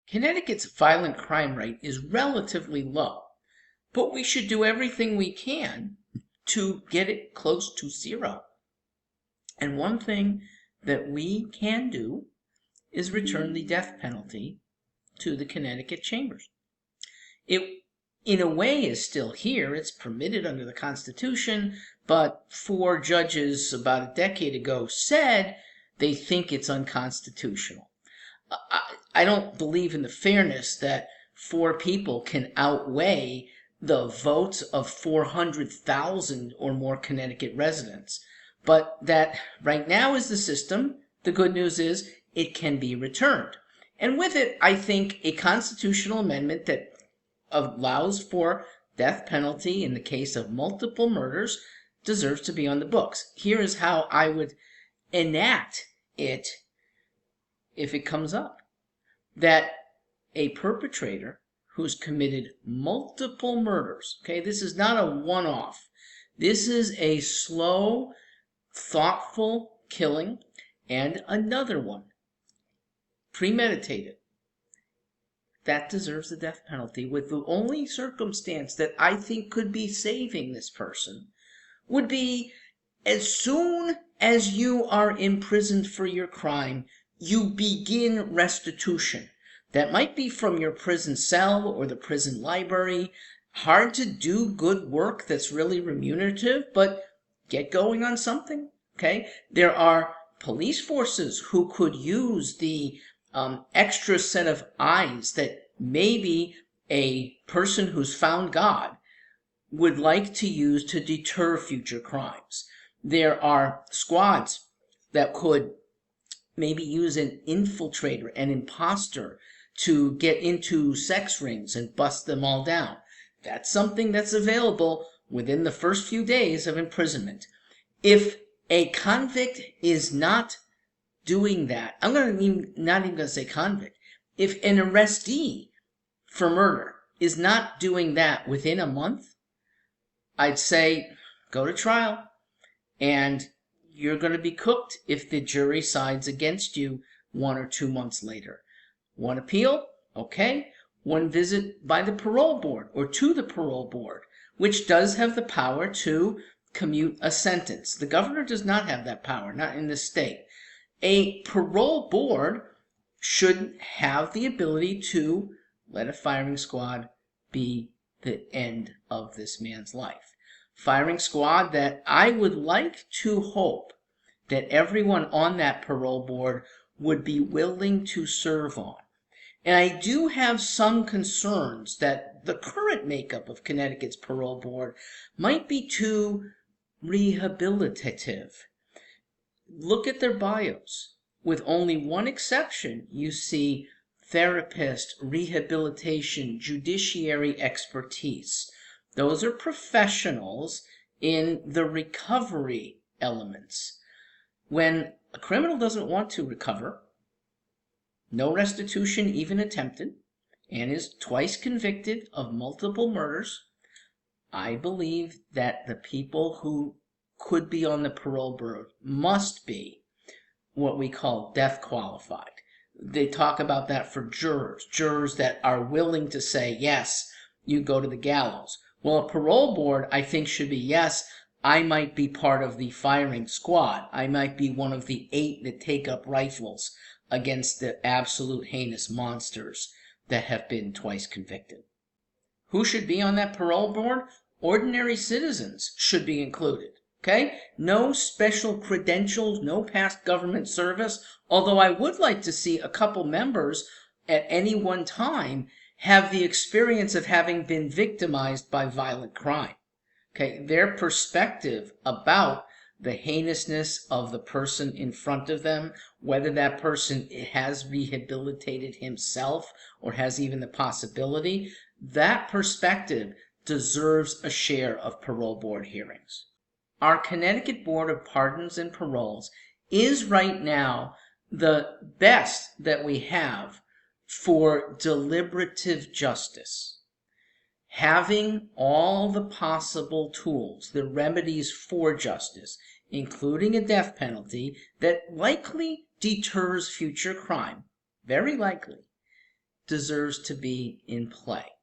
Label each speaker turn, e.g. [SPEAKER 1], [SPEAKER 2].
[SPEAKER 1] Connecticut's violent crime rate is relatively low, but we should do everything we can to get it close to zero. And one thing that we can do is return the death penalty to the Connecticut chambers. It, in a way, is still here. It's permitted under the Constitution, but 4 judges about a decade ago said they think it's unconstitutional. I don't believe in the fairness that 4 people can outweigh the votes of 400,000 or more Connecticut residents. But that right now is the system. The good news is it can be returned. And with it, I think a constitutional amendment that allows for death penalty in the case of multiple murders deserves to be on the books. Here is how I would enact it if it comes up. That a perpetrator who's committed multiple murders, okay, this is not a one-off. This is a slow, thoughtful killing, and another one, premeditated, that deserves the death penalty, with the only circumstance that I think could be saving this person would be as soon as you are imprisoned for your crime, you begin restitution. That might be from your prison cell or the prison library. Hard to do good work that's really remunerative, but get going on something, okay? There are police forces who could use the extra set of eyes that maybe a person who's found God would like to use to deter future crimes. There are squads that could maybe use an infiltrator, an imposter, to get into sex rings and bust them all down. That's something that's available within the first few days of imprisonment. If a convict is not doing that, not even going to say convict, if an arrestee for murder is not doing that within a month, I'd say go to trial, and you're going to be cooked if the jury sides against you 1 or 2 months later. One appeal, okay. One visit by the parole board or to the parole board, which does have the power to commute a sentence. The governor does not have that power, not in this state. A parole board should have the ability to let a firing squad be the end of this man's life. Firing squad that I would like to hope that everyone on that parole board would be willing to serve on. And I do have some concerns that the current makeup of Connecticut's parole board might be too rehabilitative. Look at their bios. With only one exception, you see therapist, rehabilitation, judiciary expertise. Those are professionals in the recovery elements. When a criminal doesn't want to recover, no restitution even attempted, and is twice convicted of multiple murders, I believe that the people who could be on the parole board must be what we call death qualified. They talk about that for jurors that are willing to say, yes, you go to the gallows. Well, a parole board, I think, should be, yes, I might be part of the firing squad. I might be one of the 8 that take up rifles against the absolute heinous monsters that have been twice convicted. Who should be on that parole board? Ordinary citizens should be included. Okay? No special credentials, no past government service, although I would like to see a couple members at any one time have the experience of having been victimized by violent crime. Okay? Their perspective about the heinousness of the person in front of them, whether that person has rehabilitated himself or has even the possibility, that perspective deserves a share of parole board hearings. Our Connecticut Board of Pardons and Paroles is right now the best that we have for deliberative justice. Having all the possible tools, the remedies for justice, including a death penalty that likely deters future crime, very likely, deserves to be in play.